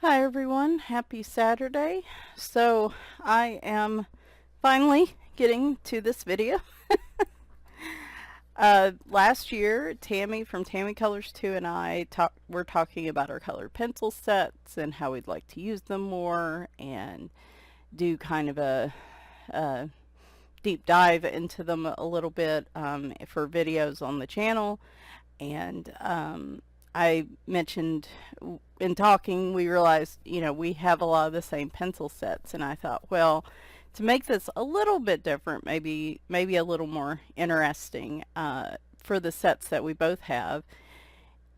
Hi everyone, happy Saturday. So I am finally getting to this video. Last year, Tammy from Tammy Colors 2 and I were talking about our colored pencil sets and how we'd like to use them more and do kind of a deep dive into them a little bit for videos on the channel. And I mentioned in talking, we realized, we have a lot of the same pencil sets, and I thought, well, to make this a little bit different, maybe a little more interesting for the sets that we both have,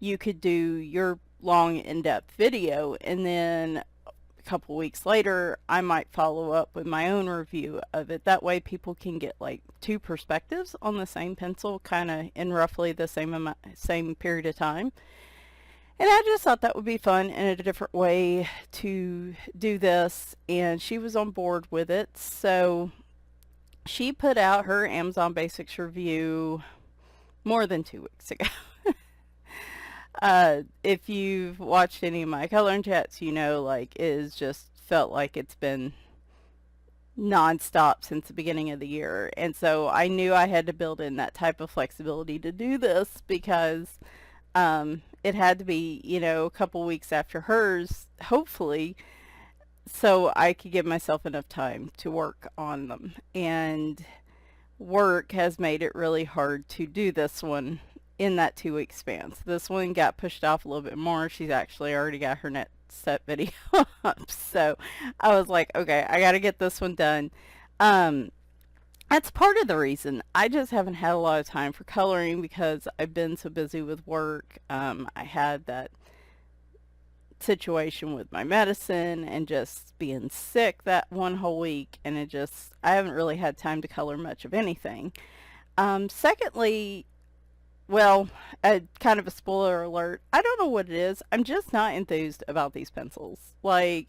you could do your long in-depth video, and then a couple weeks later I might follow up with my own review of it. That way people can get like two perspectives on the same pencil kind of in roughly the same period of time. And I just thought that would be fun and a different way to do this, and she was on board with it. So she put out her Amazon Basics review more than 2 weeks ago. If you've watched any of my coloring chats, like it has just felt like it's been non-stop since the beginning of the year. And so I knew I had to build in that type of flexibility to do this because it had to be, a couple weeks after hers, hopefully, so I could give myself enough time to work on them. And work has made it really hard to do this one in that 2 week span. So this one got pushed off a little bit more. She's actually already got her next set video up. So I was like, okay, I got to get this one done. That's part of the reason. I just haven't had a lot of time for coloring because I've been so busy with work. I had that situation with my medicine and just being sick that one whole week, and I haven't really had time to color much of anything. Secondly, well, kind of a spoiler alert, I don't know what it is. I'm just not enthused about these pencils. Like,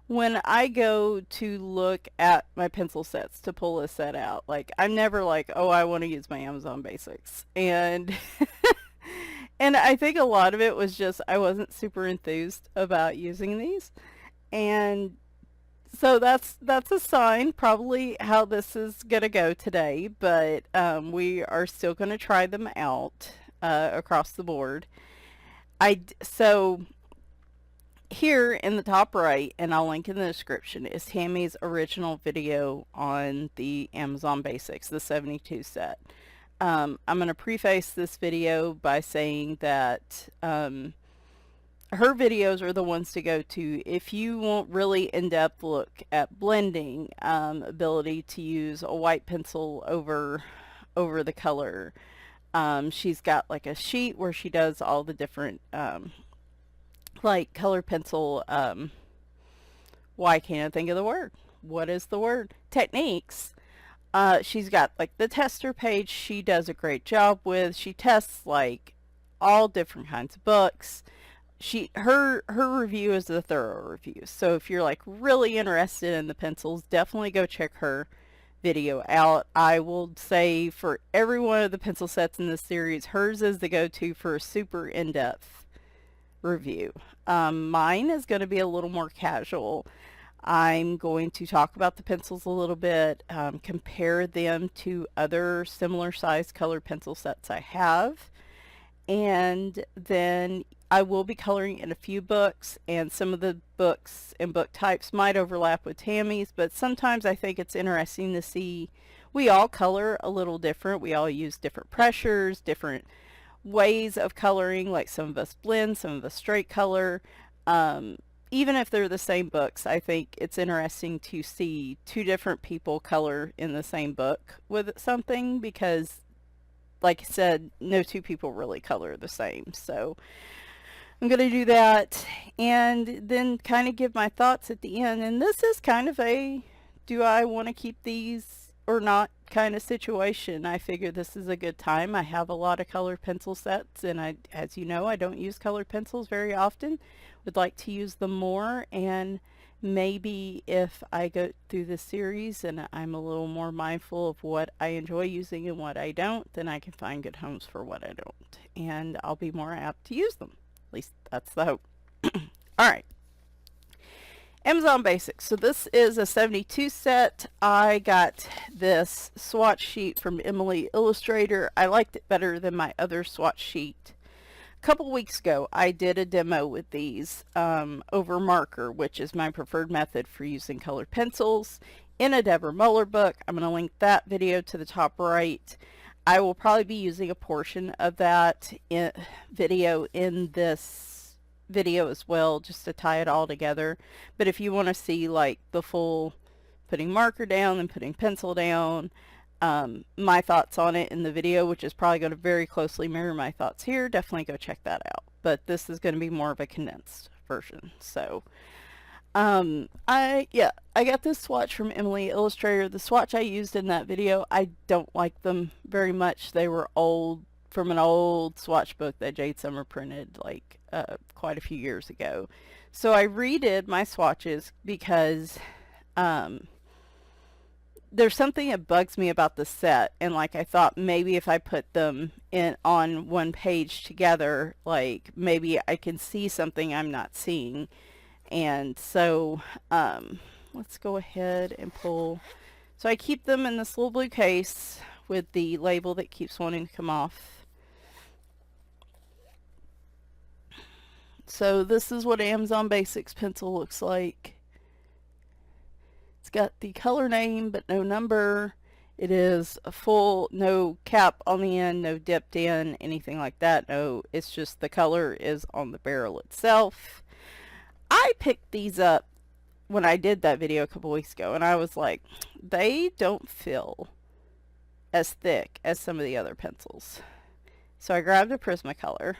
when I go to look at my pencil sets to pull a set out, like I'm never like, oh, I want to use my Amazon Basics. And and I think a lot of it was just I wasn't super enthused about using these. And so that's a sign probably how this is going to go today, but we are still going to try them out across the board. So here in the top right, and I'll link in the description, is Tammy's original video on the Amazon Basics, the 72 set. I'm going to preface this video by saying that her videos are the ones to go to if you want really in-depth look at blending, ability to use a white pencil over the color. She's got like a sheet where she does all the different like color pencil, why can't I think of the word? What is the word? Techniques. She's got like the tester page she does a great job with. She tests like all different kinds of books. Her review is a thorough review. So if you're like really interested in the pencils, definitely go check her video out. I will say for every one of the pencil sets in this series, hers is the go-to for a super in-depth review. Mine is going to be a little more casual. I'm going to talk about the pencils a little bit, compare them to other similar sized colored pencil sets I have, and then I will be coloring in a few books, and some of the books and book types might overlap with Tammy's, but sometimes I think it's interesting to see we all color a little different. We all use different pressures, different ways of coloring, like some of us blend, some of us straight color. Even if they're the same books, I think it's interesting to see two different people color in the same book with something because, like I said, no two people really color the same. So I'm going to do that and then kind of give my thoughts at the end. And this is kind of a, do I want to keep these or not kind of situation. I figure this is a good time. I have a lot of colored pencil sets, and as you know, I don't use colored pencils very often. Would like to use them more, and maybe if I go through this series and I'm a little more mindful of what I enjoy using and what I don't, then I can find good homes for what I don't, and I'll be more apt to use them. At least that's the hope. All right. Amazon Basics. So this is a 72 set. I got this swatch sheet from Emily Illustrator. I liked it better than my other swatch sheet. A couple weeks ago, I did a demo with these over marker, which is my preferred method for using colored pencils, in a Deborah Muller book. I'm going to link that video to the top right. I will probably be using a portion of that video in this video as well, just to tie it all together. But if you want to see like the full putting marker down and putting pencil down, my thoughts on it in the video, which is probably going to very closely mirror my thoughts here, definitely go check that out. But this is going to be more of a condensed version. So I got this swatch from Emily Illustrator. The swatch I used in that video, I don't like them very much. They were old, from an old swatch book that Jade Summer printed like quite a few years ago. So I redid my swatches because there's something that bugs me about the set, and like I thought maybe if I put them in on one page together, like maybe I can see something I'm not seeing. And so let's go ahead and pull. So I keep them in this little blue case with the label that keeps wanting to come off. So this is what Amazon Basics pencil looks like. It's got the color name but no number. It is a full, no cap on the end, no dipped in, anything like that. No, it's just the color is on the barrel itself. I picked these up when I did that video a couple weeks ago, and I was like, they don't feel as thick as some of the other pencils. So I grabbed a Prismacolor.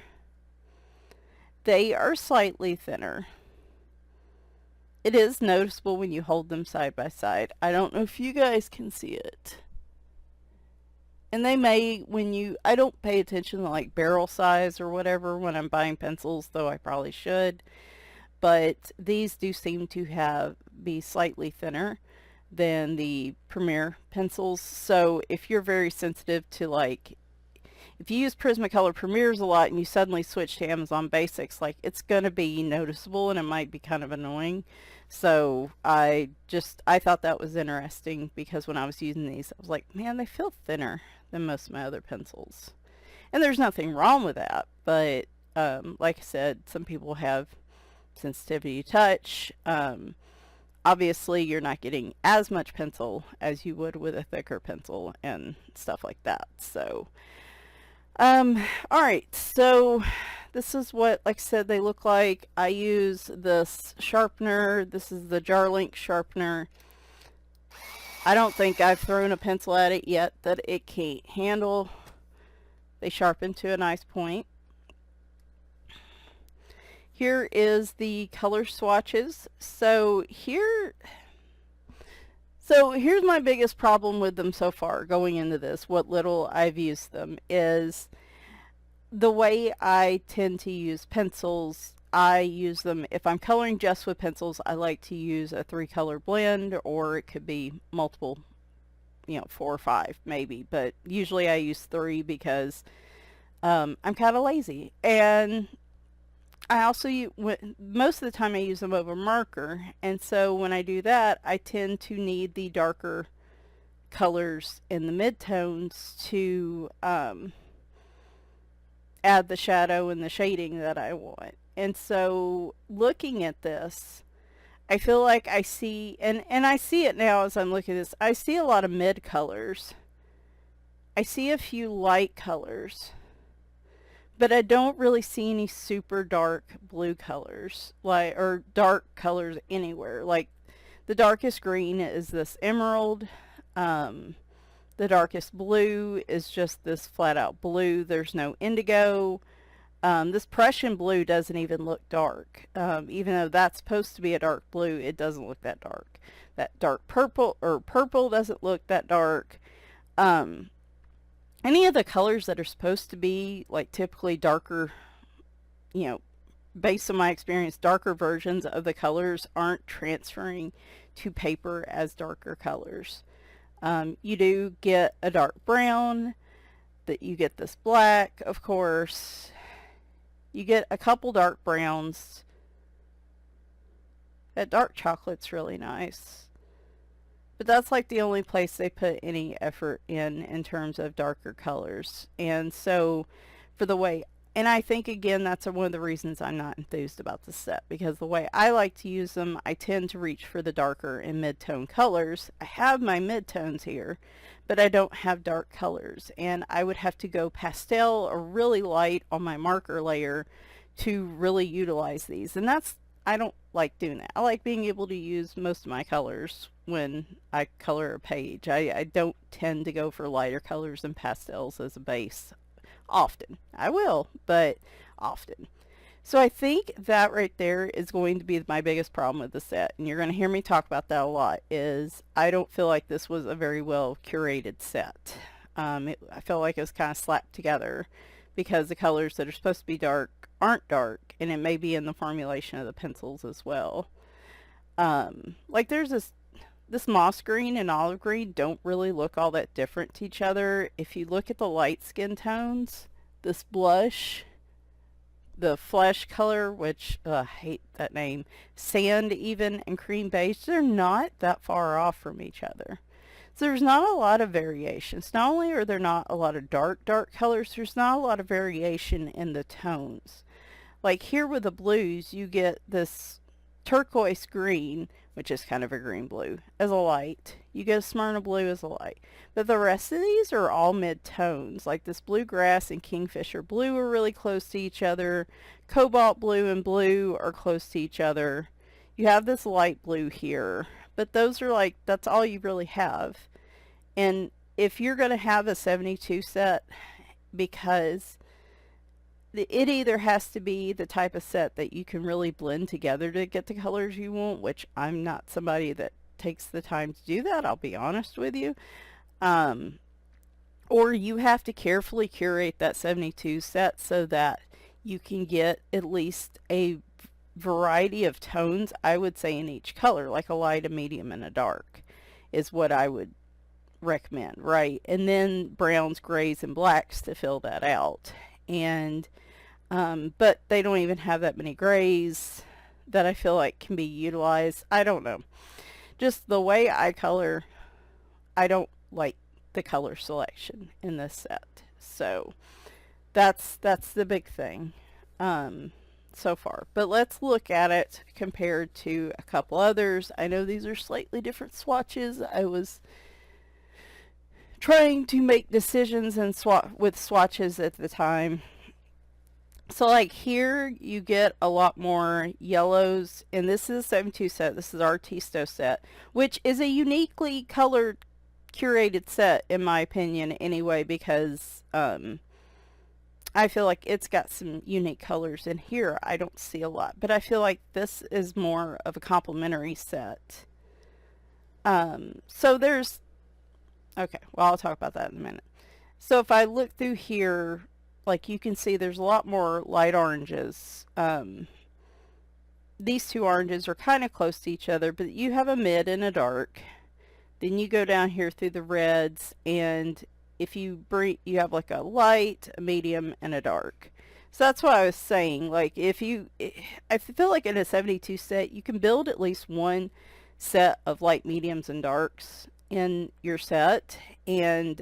They are slightly thinner. It is noticeable when you hold them side by side. I don't know if you guys can see it. And they may, I don't pay attention to like barrel size or whatever when I'm buying pencils, though I probably should. But these do seem to be slightly thinner than the Premier pencils. So if you're very sensitive to like, if you use Prismacolor Premiers a lot and you suddenly switch to Amazon Basics, like it's going to be noticeable and it might be kind of annoying. So I thought that was interesting, because when I was using these, I was like, man, they feel thinner than most of my other pencils. And there's nothing wrong with that. But like I said, some people have sensitivity to touch. Obviously, you're not getting as much pencil as you would with a thicker pencil and stuff like that. So alright, so this is what, like I said, they look like. I use this sharpener. This is the Jarlink sharpener. I don't think I've thrown a pencil at it yet that it can't handle. They sharpen to a nice point. Here is the color swatches. So here's my biggest problem with them so far going into this, what little I've used them, is the way I tend to use pencils. I use them, if I'm coloring just with pencils, I like to use a 3-color blend, or it could be multiple, 4 or 5 maybe, but usually I use 3 because I'm kind of lazy. And I also most of the time I use them over marker, and so when I do that, I tend to need the darker colors in the midtones to add the shadow and the shading that I want. And so looking at this, I feel like I see, and I see it now as I'm looking at this, I see a lot of mid colors. I see a few light colors, but I don't really see any super dark blue colors, or dark colors anywhere. Like the darkest green is this emerald. The darkest blue is just this flat out blue. There's no indigo. This Prussian blue doesn't even look dark. Even though that's supposed to be a dark blue, it doesn't look that dark. That dark purple, or purple, doesn't look that dark. Any of the colors that are supposed to be like typically darker, based on my experience, darker versions of the colors aren't transferring to paper as darker colors. You do get a dark brown, that you get this black, of course. You get a couple dark browns. That dark chocolate's really nice. But that's like the only place they put any effort in terms of darker colors. And so for the way, and I think again that's one of the reasons I'm not enthused about the set, because the way I like to use them, I tend to reach for the darker and mid-tone colors. I have my mid-tones here, but I don't have dark colors, and I would have to go pastel or really light on my marker layer to really utilize these. And that's, I don't like doing that. I like being able to use most of my colors when I color a page. I don't tend to go for lighter colors and pastels as a base often. I will, but often. So I think that right there is going to be my biggest problem with the set, and you're going to hear me talk about that a lot, is I don't feel like this was a very well curated set. I feel like it was kind of slapped together because the colors that are supposed to be dark aren't dark, and it may be in the formulation of the pencils as well. Like there's this moss green and olive green don't really look all that different to each other. If you look at the light skin tones, this blush, the flesh color, which I hate that name, sand even, and cream beige, they're not that far off from each other. So there's not a lot of variations. Not only are there not a lot of dark colors, there's not a lot of variation in the tones. Like here with the blues, you get this turquoise green, which is kind of a green blue, as a light. You get a Smyrna blue as a light. But the rest of these are all mid-tones. Like this bluegrass and kingfisher blue are really close to each other. Cobalt blue and blue are close to each other. You have this light blue here, but those are like, that's all you really have. And if you're going to have a 72 set, because it either has to be the type of set that you can really blend together to get the colors you want, which I'm not somebody that takes the time to do that, I'll be honest with you. Or you have to carefully curate that 72 set so that you can get at least a variety of tones, I would say, in each color, like a light, a medium, and a dark is what I would recommend, right? And then browns, grays, and blacks to fill that out. And but they don't even have that many grays that I feel like can be utilized. I don't know. Just the way I color, I don't like the color selection in this set. So that's the big thing so far. But let's look at it compared to a couple others. I know these are slightly different swatches. I was trying to make decisions and with swatches at the time. So like here you get a lot more yellows, and this is a 72 set. This is our Artisto set, which is a uniquely colored curated set in my opinion anyway, because I feel like it's got some unique colors in here. I don't see a lot, but I feel like this is more of a complementary set. So there's, okay, well, I'll talk about that in a minute. So if I look through here, like you can see there's a lot more light oranges. These two oranges are kind of close to each other, but you have a mid and a dark. Then you go down here through the reds, and if you bring, you have like a light, a medium, and a dark. So that's what I was saying. Like if you, I feel like in a 72 set, you can build at least one set of light, mediums, and darks in your set, and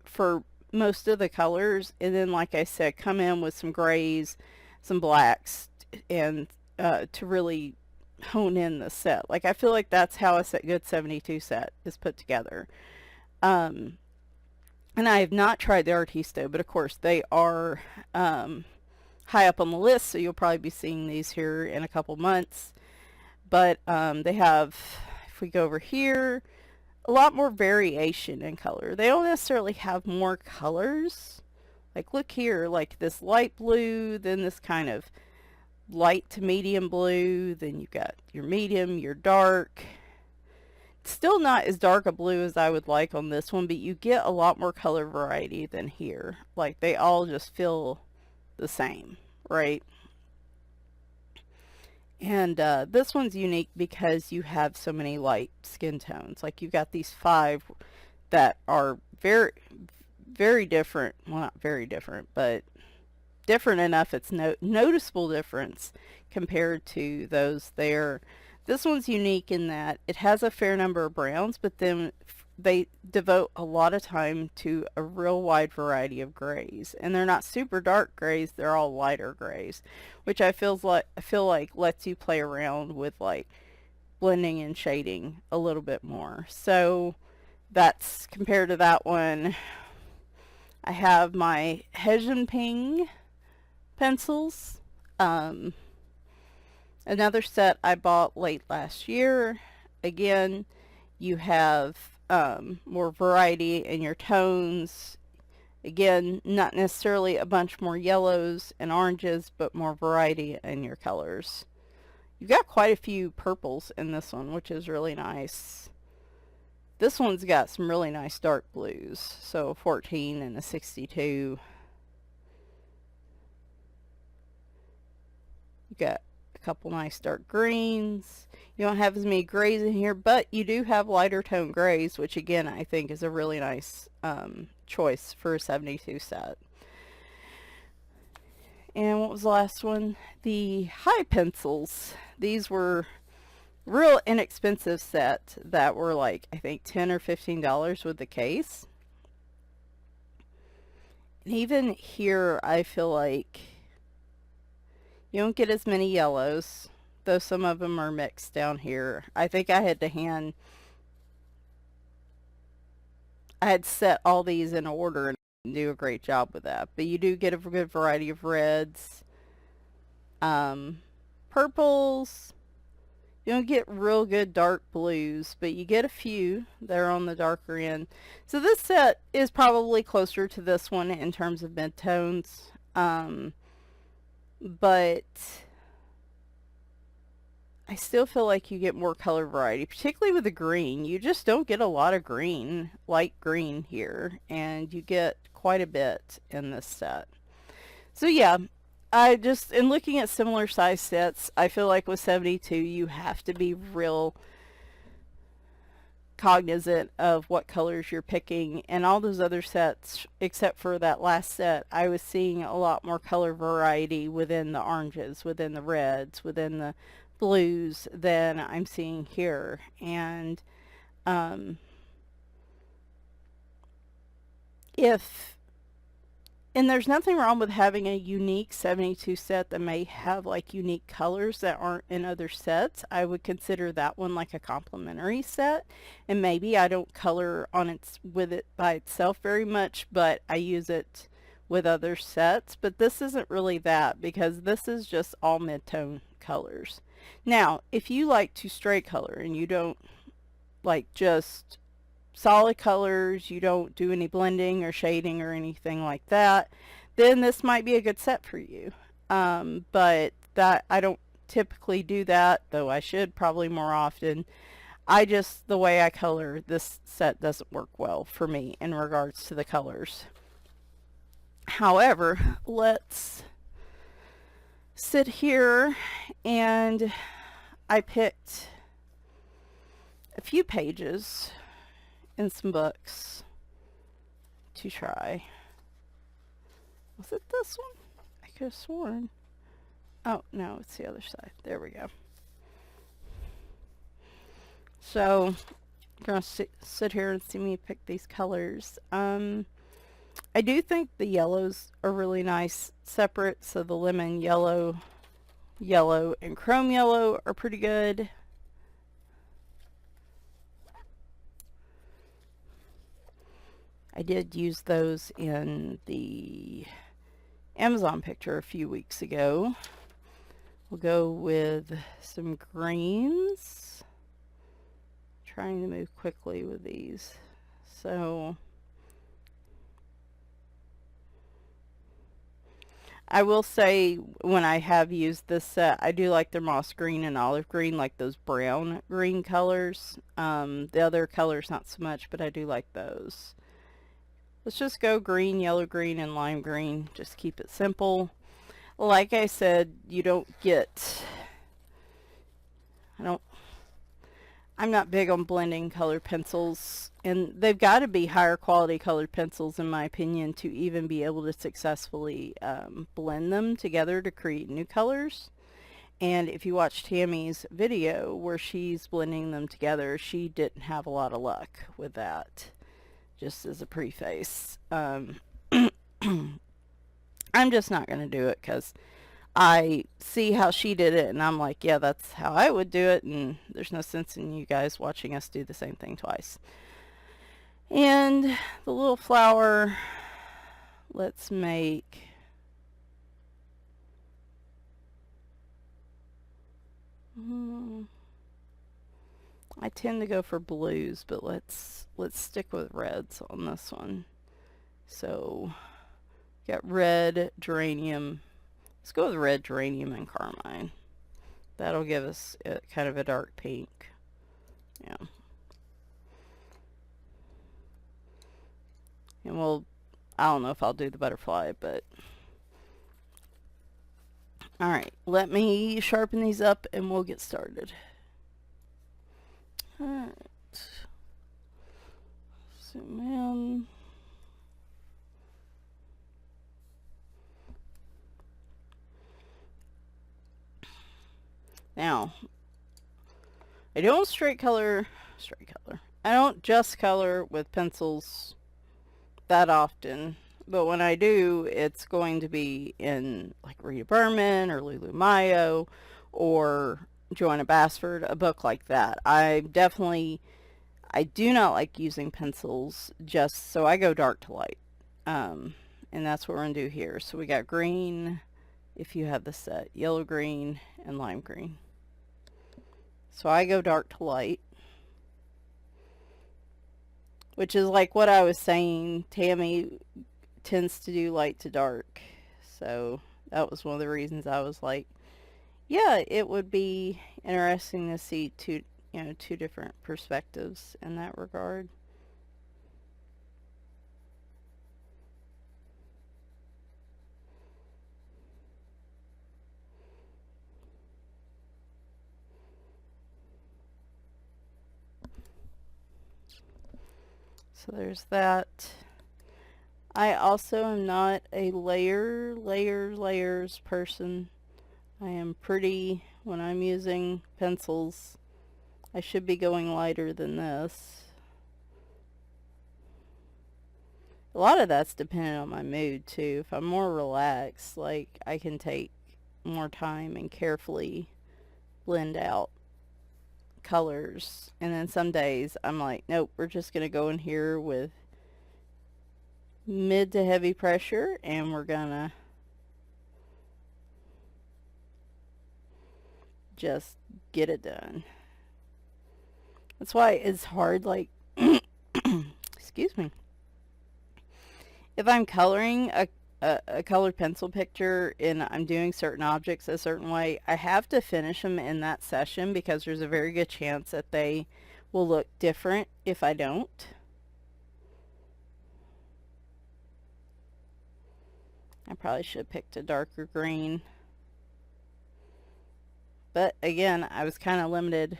for most of the colors, and then like I said, come in with some grays, some blacks, and to really hone in the set. Like I feel like that's how a good 72 set is put together. And I have not tried the Artisto, but of course they are high up on the list, so you'll probably be seeing these here in a couple months. But they have, if we go over here, a lot more variation in color. They don't necessarily have more colors. Like look here, like this light blue, then this kind of light to medium blue, then you've got your medium, your dark. Still not as dark a blue as I would like on this one, but you get a lot more color variety than here. Like they all just feel the same, right? And this one's unique because you have so many light skin tones. Like you've got these 5 that are very, very different. Well, not very different, but different enough it's noticeable difference compared to those there. This one's unique in that it has a fair number of browns, but then they devote a lot of time to a real wide variety of grays, and they're not super dark grays, they're all lighter grays, which I feel like lets you play around with like blending and shading a little bit more. So that's compared to that one. I have my Hessian Ping pencils. Another set I bought late last year. Again, you have more variety in your tones. Again, not necessarily a bunch more yellows and oranges, but more variety in your colors. You've got quite a few purples in this one, which is really nice. This one's got some really nice dark blues, so a 14 and a 62. You got a couple nice dark greens. You don't have as many grays in here, but you do have lighter tone grays, which again I think is a really nice choice for a 72 set. And what was the last one? The high pencils. These were real inexpensive set that were like I think $10 or $15 with the case. And even here I feel like you don't get as many yellows, though some of them are mixed down here. I think I had set all these in order and do a great job with that. But you do get a good variety of reds, purples. You don't get real good dark blues, but you get a few that are on the darker end. So this set is probably closer to this one in terms of midtones. But I still feel like you get more color variety, particularly with the green. You just don't get a lot of green, light green here, and you get quite a bit in this set. So yeah, in looking at similar size sets, I feel like with 72 you have to be real cognizant of what colors you're picking, and all those other sets except for that last set I was seeing a lot more color variety within the oranges, within the reds, within the blues than I'm seeing here. And there's nothing wrong with having a unique 72 set that may have like unique colors that aren't in other sets. I would consider that one like a complementary set, and maybe I don't color with it by itself very much, but I use it with other sets. But this isn't really that, because this is just all mid-tone colors. Now, if you like to straight color and you don't like just solid colors, you don't do any blending or shading or anything like that, then this might be a good set for you. But that I don't typically do that, though I should probably more often. The way I color, this set doesn't work well for me in regards to the colors. However, let's sit here, and I picked a few pages in some books to try. Was it this one? I could have sworn. Oh no, it's the other side. There we go. So you're gonna sit here and see me pick these colors. I do think the yellows are really nice separate. So the lemon yellow, and chrome yellow are pretty good. I did use those in the Amazon picture a few weeks ago. We'll go with some greens. Trying to move quickly with these. So I will say, when I have used this set, I do like their moss green and olive green, like those brown green colors. The other colors not so much, but I do like those. Let's just go green, yellow green, and lime green. Just keep it simple. Like I said, you don't get... I'm not big on blending color pencils And they've got to be higher quality colored pencils, in my opinion, to even be able to successfully blend them together to create new colors. And if you watch Tammy's video where she's blending them together, she didn't have a lot of luck with that, just as a preface. I'm just not going to do it because I see how she did it and I'm like, yeah, that's how I would do it, and there's no sense in you guys watching us do the same thing twice. And the little flower, let's make I tend to go for blues, but let's stick with reds on this one. So got red, geranium. Let's go with red, geranium, and carmine. That'll give us kind of a dark pink. Yeah. And I don't know if I'll do the butterfly, but alright, let me sharpen these up and we'll get started. Alright. Zoom in. Now, I don't straight color. I don't just color with pencils that often, but when I do, it's going to be in like Rita Berman or Lulu Mayo or Johann Basford, a book like that. I do not like using pencils, just so I go dark to light. And that's what we're going to do here. So we got green, if you have the set, yellow green, and lime green. So I go dark to light, which is like what I was saying. Tammy tends to do light to dark. So that was one of the reasons I was like, yeah, it would be interesting to see two different perspectives in that regard. So there's that. I also am not a layers person. I am pretty, when I'm using pencils, I should be going lighter than this. A lot of that's dependent on my mood too. If I'm more relaxed, like, I can take more time and carefully blend out colors, and then some days I'm like, nope, we're just gonna go in here with mid to heavy pressure and we're gonna just get it done. That's why it's hard, like excuse me, if I'm coloring a colored pencil picture and I'm doing certain objects a certain way, I have to finish them in that session because there's a very good chance that they will look different if I don't. I probably should have picked a darker green. But again, I was kind of limited.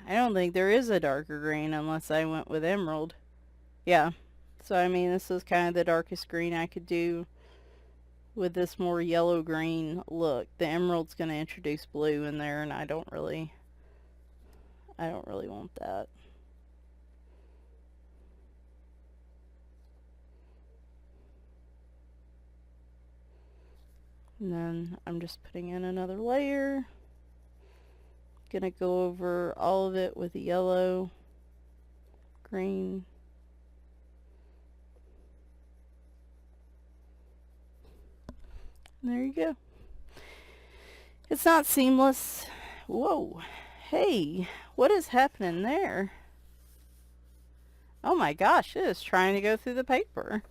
I don't think there is a darker green unless I went with emerald. Yeah. So, I mean, this is kind of the darkest green I could do with this more yellow-green look. The emerald's going to introduce blue in there, and I don't really want that. And then I'm just putting in another layer. Gonna go over all of it with the yellow, green. There you go. It's not seamless. Whoa. Hey, what is happening there? Oh my gosh, it is trying to go through the paper.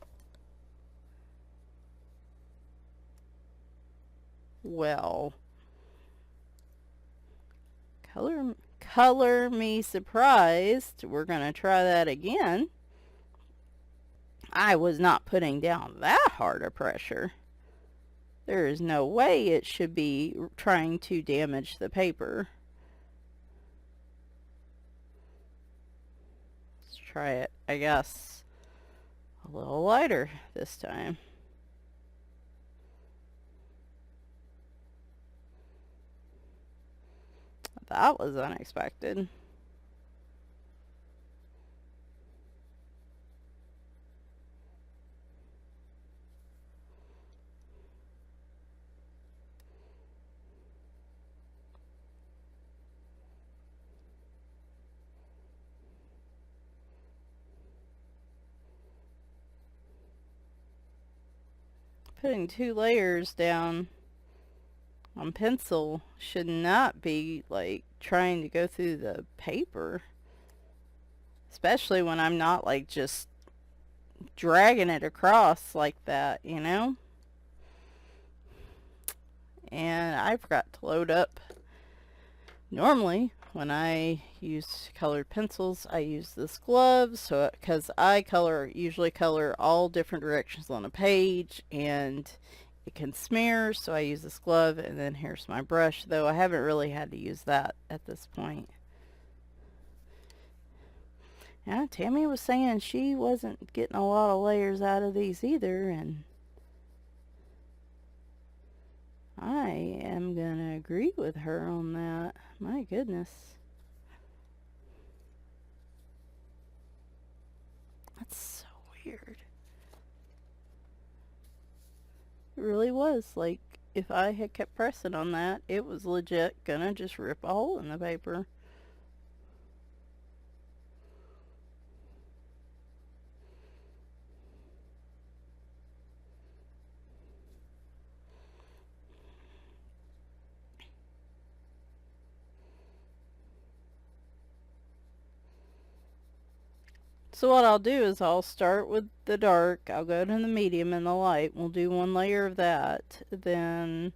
Well, color me surprised. We're gonna try that again. I was not putting down that hard a pressure. There is no way it should be trying to damage the paper. try it, I guess, a little lighter this time. That was unexpected. Putting 2 layers down on pencil should not be like trying to go through the paper, especially when I'm not like just dragging it across like that, you know? And I forgot to load up. Normally, when I use colored pencils, I use this glove, so because I usually color all different directions on a page, and it can smear, so I use this glove. And then here's my brush, though I haven't really had to use that at this point. Yeah, Tammy was saying she wasn't getting a lot of layers out of these either, and I am gonna agree with her on that. My goodness. That's so weird. It really was. Like, if I had kept pressing on that, it was legit gonna just rip a hole in the paper. So what I'll do is I'll start with the dark, I'll go to the medium and the light, we'll do 1 layer of that, then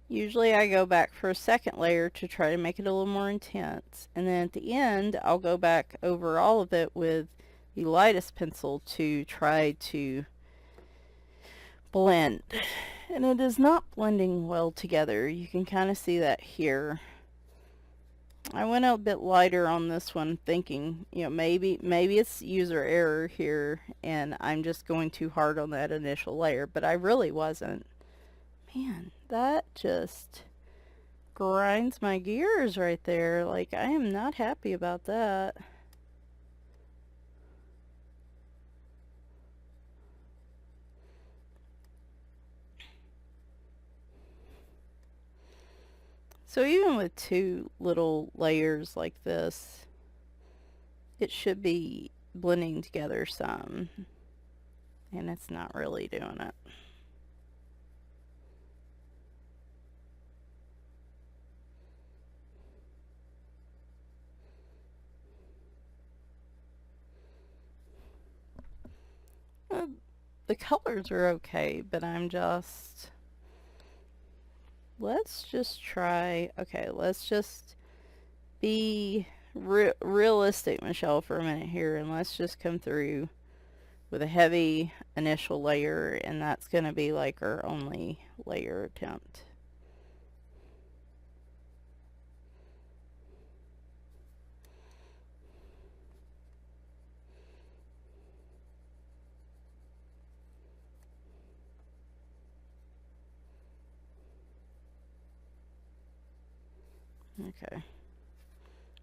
usually I go back for a second layer to try to make it a little more intense, and then at the end I'll go back over all of it with the lightest pencil to try to blend. And it is not blending well together. You can kind of see that here. I went a bit lighter on this one, thinking, you know, maybe it's user error here and I'm just going too hard on that initial layer, but I really wasn't. Man, that just grinds my gears right there. Like, I am not happy about that. So even with 2 little layers like this, it should be blending together some, and it's not really doing it. The colors are okay, but I'm just... Let's just try... Okay, let's just be realistic, Michelle, for a minute here, and let's just come through with a heavy initial layer, and that's going to be like our only layer attempt. Okay.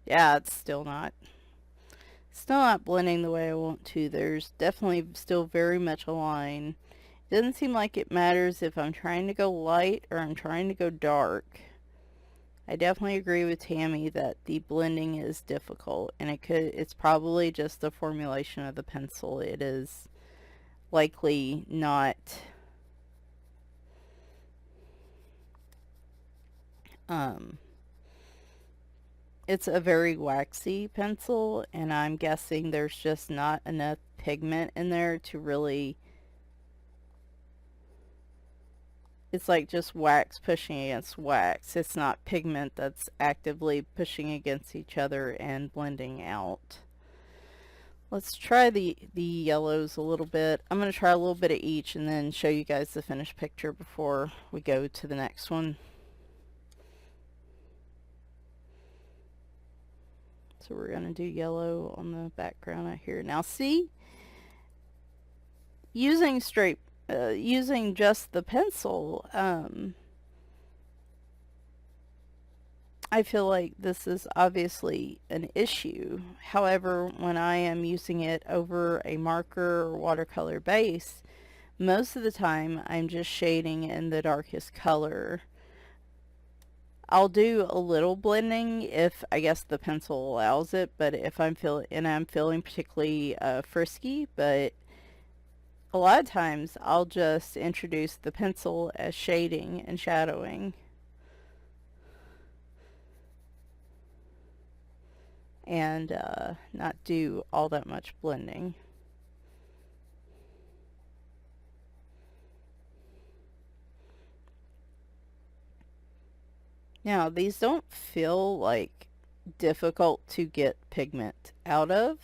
Yeah, it's still not blending the way I want to. There's definitely still very much a line. It doesn't seem like it matters if I'm trying to go light or I'm trying to go dark. I definitely agree with Tammy that the blending is difficult, and it's probably just the formulation of the pencil. It is likely not it's a very waxy pencil, and I'm guessing there's just not enough pigment in there to really... It's like just wax pushing against wax. It's not pigment that's actively pushing against each other and blending out. Let's try the yellows a little bit. I'm going to try a little bit of each and then show you guys the finished picture before we go to the next one. So we're going to do yellow on the background out here. Now see, using using just the pencil, I feel like this is obviously an issue. However, when I am using it over a marker or watercolor base, most of the time I'm just shading in the darkest color. I'll do a little blending if I guess the pencil allows it, but if I'm feeling particularly frisky, but a lot of times I'll just introduce the pencil as shading and shadowing and not do all that much blending. Now, these don't feel like difficult to get pigment out of.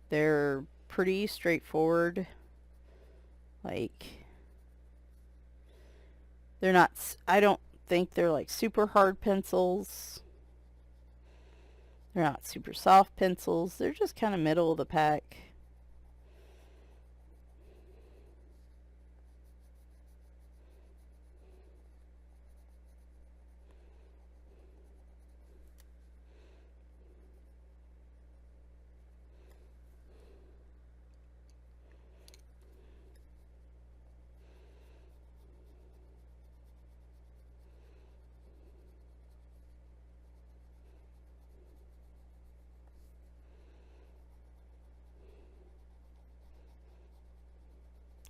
They're pretty straightforward. Like, they're not, I don't think they're like super hard pencils. They're not super soft pencils. They're just kind of middle of the pack.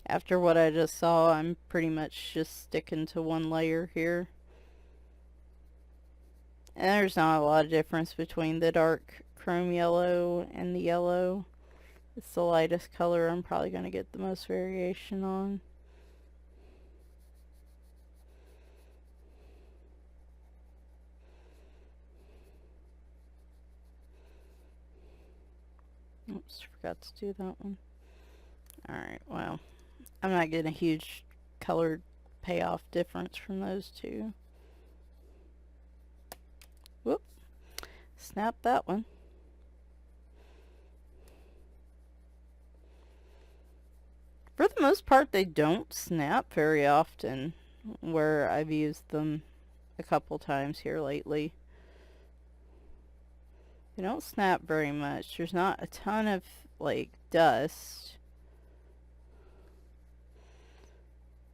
After what I just saw, I'm pretty much just sticking to one layer here. And there's not a lot of difference between the dark chrome yellow and the yellow. It's the lightest color I'm probably going to get the most variation on. Oops, forgot to do that one. Alright, well, I'm not getting a huge colored payoff difference from those two. Whoop, snap that one. For the most part, they don't snap very often where I've used them a couple times here lately. They don't snap very much. There's not a ton of like dust,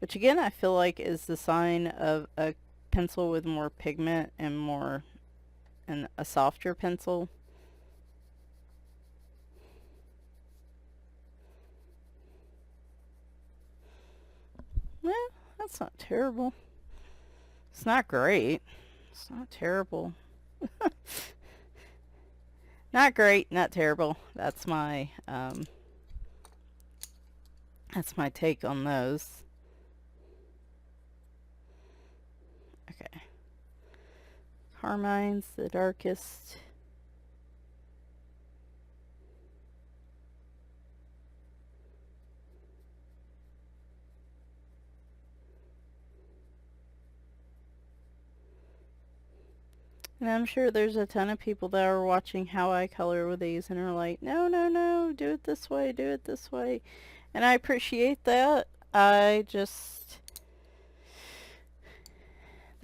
which again I feel like is the sign of a pencil with more pigment and a softer pencil. Yeah, that's not terrible. It's not great. It's not terrible. Not great, not terrible. That's my take on those. Okay. Carmine's the darkest. And I'm sure there's a ton of people that are watching how I color with these and are like, no, no, no, do it this way, do it this way. And I appreciate that. The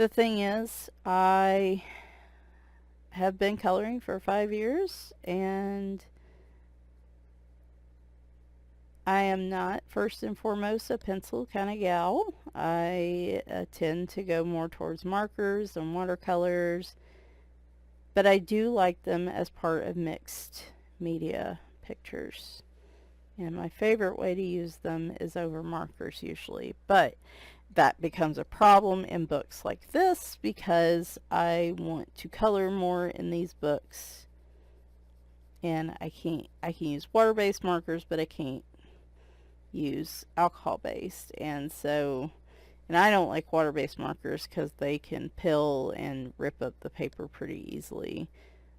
thing is, I have been coloring for 5 years and I am not first and foremost a pencil kind of gal. I tend to go more towards markers and watercolors, but I do like them as part of mixed media pictures. And my favorite way to use them is over markers usually, but that becomes a problem in books like this because I want to color more in these books, and I can use water-based markers, but I can't use alcohol-based, and I don't like water-based markers because they can pill and rip up the paper pretty easily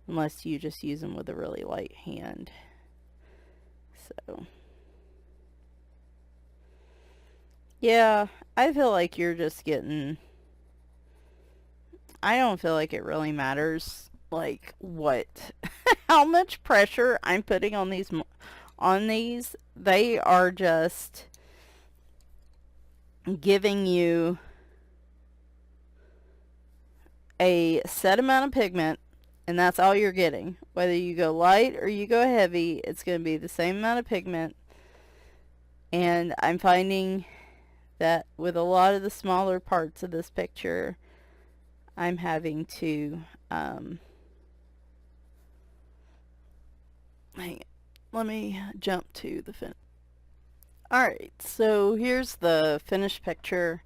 unless you just use them with a really light hand. So yeah, I feel like you're just getting, I don't feel like it really matters like what how much pressure I'm putting on these. They are just giving you a set amount of pigment, and that's all you're getting. Whether you go light or you go heavy, it's going to be the same amount of pigment. And I'm finding that with a lot of the smaller parts of this picture, I'm having to hang it. Let me jump to the finish. Alright, so here's the finished picture.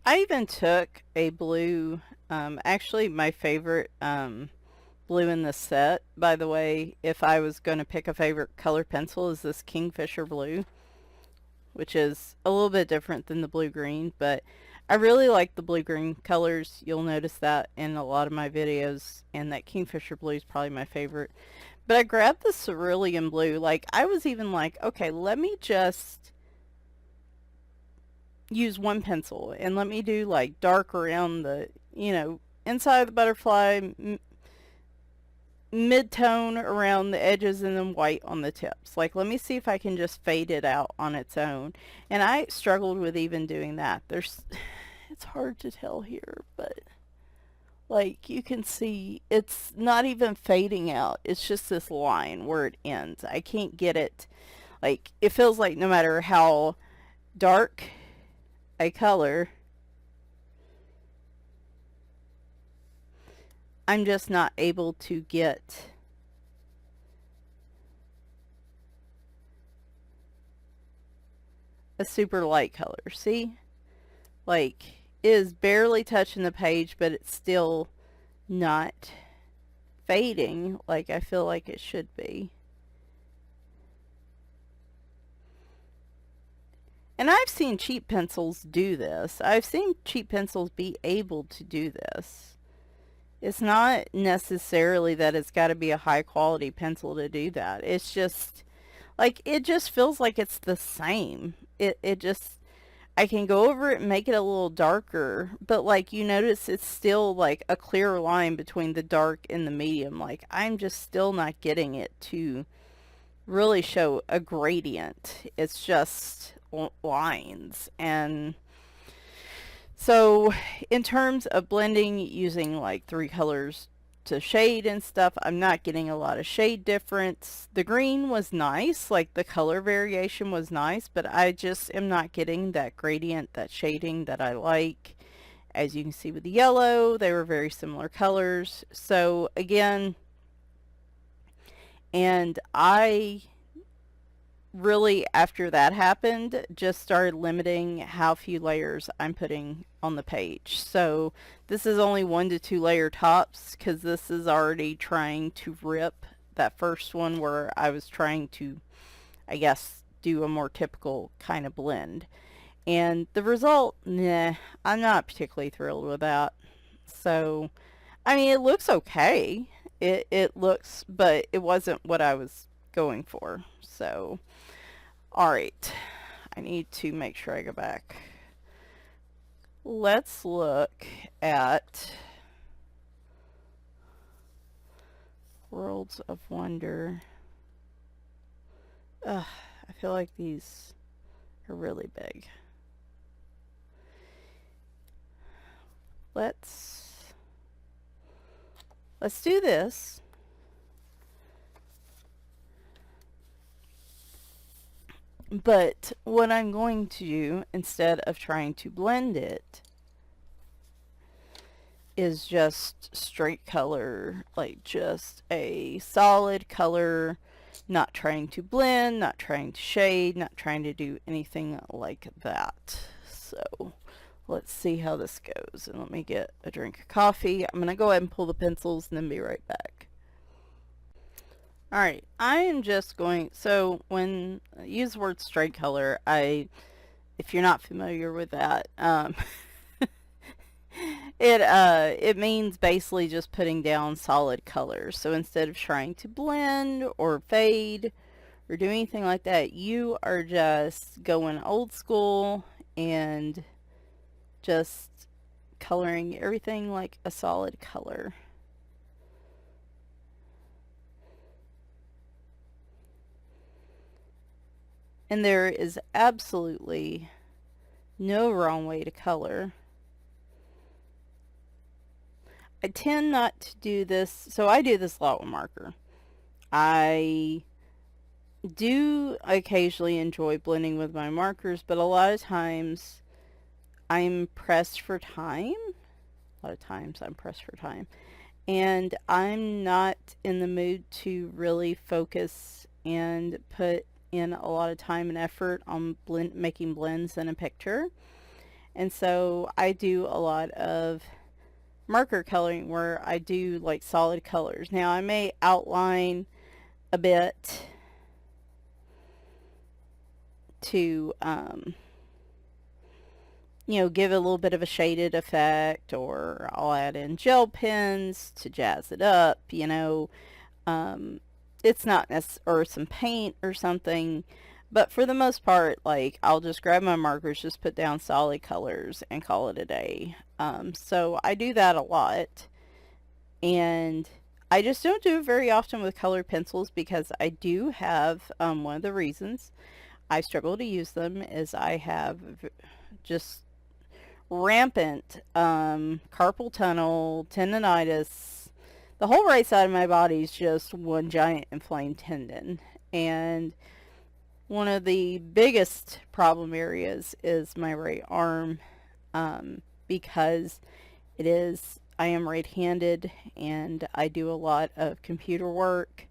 I even took a blue, actually my favorite blue in the set, by the way, if I was going to pick a favorite color pencil, is this Kingfisher blue, which is a little bit different than the blue-green, but I really like the blue-green colors. You'll notice that in a lot of my videos, and that Kingfisher blue is probably my favorite. But I grabbed the cerulean blue. Like, I was even like, okay, let me just use one pencil and let me do like dark around the, you know, inside of the butterfly, mid-tone around the edges, and then white on the tips. Like, let me see if I can just fade it out on its own. And I struggled with even doing that. It's hard to tell here, but like you can see it's not even fading out. It's just this line where it ends. I can't get it. Like, it feels like no matter how dark a color, I'm just not able to get a super light color. See? Like, it is barely touching the page, but it's still not fading like I feel like it should be. And I've seen cheap pencils do this. I've seen cheap pencils be able to do this. It's not necessarily that it's got to be a high quality pencil to do that. It's just, like, it just feels like it's the same. It just, I can go over it and make it a little darker, but like you notice it's still like a clear line between the dark and the medium. Like, I'm just still not getting it to really show a gradient. It's just lines. And so in terms of blending using like 3 colors to shade and stuff, I'm not getting a lot of shade difference. The green was nice, like the color variation was nice, but I just am not getting that gradient, that shading that I like. As you can see with the yellow, they were very similar colors. So again, and I really, after that happened, just started limiting how few layers I'm putting on the page. So this is only 1 to 2 layer tops, because this is already trying to rip that first one where I was trying to, I guess, do a more typical kind of blend. And the result, nah, I'm not particularly thrilled with that. So, I mean, it looks okay. It looks, but it wasn't what I was going for. So, alright, I need to make sure I go back. Let's look at Worlds of Wonder. Ugh, I feel like these are really big. Let's do this. But what I'm going to do, instead of trying to blend it, is just straight color, like just a solid color, not trying to blend, not trying to shade, not trying to do anything like that. So let's see how this goes. And let me get a drink of coffee. I'm going to go ahead and pull the pencils and then be right back. Alright, I am just going, so when I use the word straight color, if you're not familiar with that, it means basically just putting down solid colors. So instead of trying to blend or fade or do anything like that, you are just going old school and just coloring everything like a solid color. And there is absolutely no wrong way to color. I tend not to do this, so I do this a lot with marker. I do occasionally enjoy blending with my markers, but a lot of times I'm pressed for time. A lot of times I'm pressed for time. And I'm not in the mood to really focus and put in a lot of time and effort on making blends in a picture. And so I do a lot of marker coloring where I do like solid colors. Now I may outline a bit to you know, give it a little bit of a shaded effect, or I'll add in gel pens to jazz it up, you know. It's not necessarily, or some paint or something, but for the most part, like, I'll just grab my markers, just put down solid colors and call it a day. So I do that a lot, and I just don't do it very often with colored pencils because I do have, one of the reasons I struggle to use them is I have just rampant carpal tunnel, tendonitis. The whole right side of my body is just one giant inflamed tendon. And one of the biggest problem areas is my right arm, because I am right-handed and I do a lot of computer work.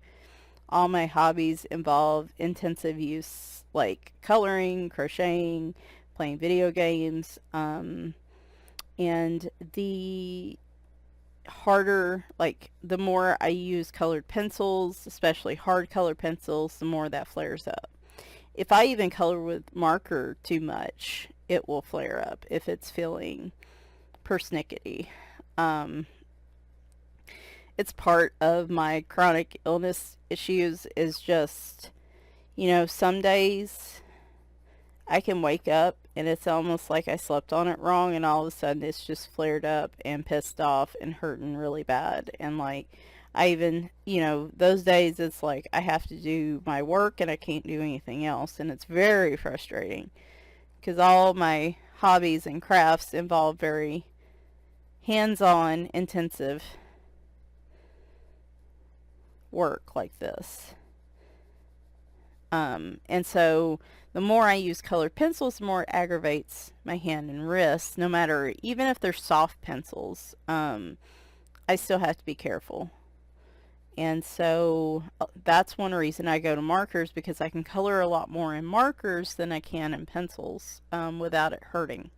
All my hobbies involve intensive use, like coloring, crocheting, playing video games, and the harder, like, the more I use colored pencils, especially hard colored pencils, the more that flares up. If I even color with marker too much, it will flare up if it's feeling persnickety. It's part of my chronic illness issues, is just, you know, some days I can wake up and it's almost like I slept on it wrong, and all of a sudden it's just flared up and pissed off and hurting really bad. And like, I even, you know, those days it's like I have to do my work and I can't do anything else, and it's very frustrating because all my hobbies and crafts involve very hands-on, intensive work like this. And so the more I use colored pencils, the more it aggravates my hand and wrist. No matter, even if they're soft pencils, I still have to be careful. And so that's one reason I go to markers, because I can color a lot more in markers than I can in pencils, without it hurting.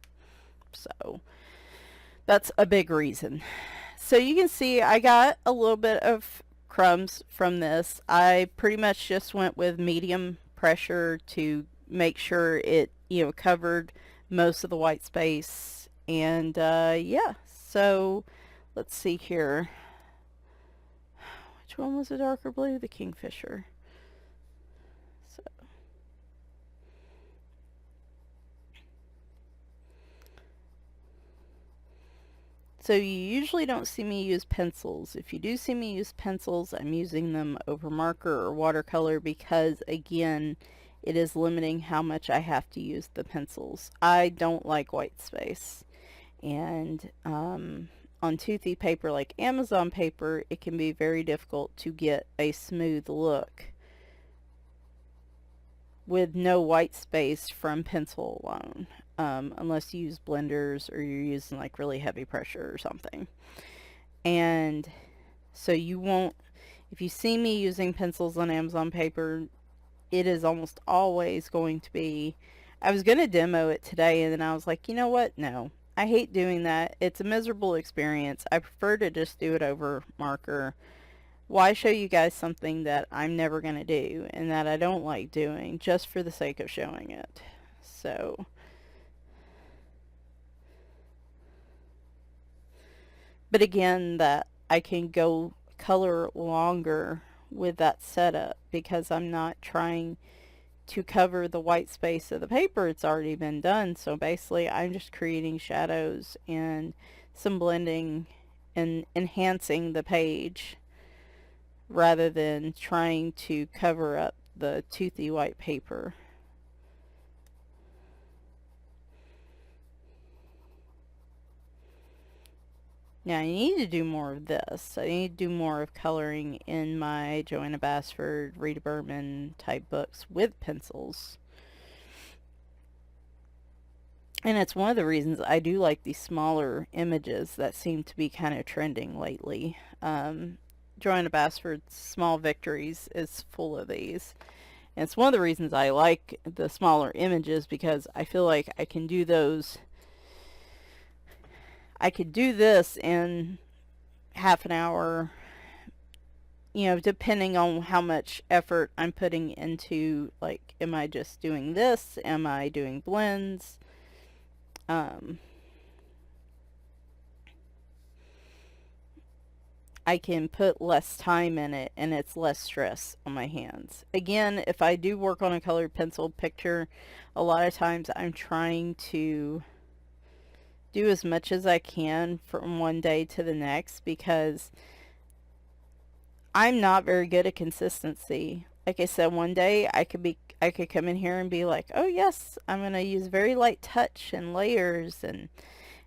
So that's a big reason. So you can see I got a little bit of crumbs from this. I pretty much just went with medium pressure to make sure it, you know, covered most of the white space. And yeah, so let's see here. Which one was the darker blue? The Kingfisher. So you usually don't see me use pencils. If you do see me use pencils, I'm using them over marker or watercolor because, again, it is limiting how much I have to use the pencils. I don't like white space. And on toothy paper like Amazon paper, it can be very difficult to get a smooth look with no white space from pencil alone, unless you use blenders or you're using like really heavy pressure or something. And so you won't, if you see me using pencils on Amazon paper, it is almost always going to be, I was going to demo it today and then I was like, you know what, no, I hate doing that. It's a miserable experience. I prefer to just do it over marker. Why show you guys something that I'm never going to do and that I don't like doing just for the sake of showing it? So, but again, that I can go color longer with that setup because I'm not trying to cover the white space of the paper. It's already been done. So basically I'm just creating shadows and some blending and enhancing the page, rather than trying to cover up the toothy white paper. Now I need to do more of this. I need to do more of coloring in my Johann Basford, Rita Berman type books with pencils. And it's one of the reasons I do like these smaller images that seem to be kind of trending lately. Johann Basford's Small Victories is full of these. And it's one of the reasons I like the smaller images, because I feel like I can do those. I could do this in half an hour, you know, depending on how much effort I'm putting into, like, am I just doing this? Am I doing blends? I can put less time in it and it's less stress on my hands. Again, if I do work on a colored pencil picture, a lot of times I'm trying to do as much as I can from one day to the next, because I'm not very good at consistency. Like I said, one day I could come in here and be like, "Oh yes, I'm going to use very light touch and layers," and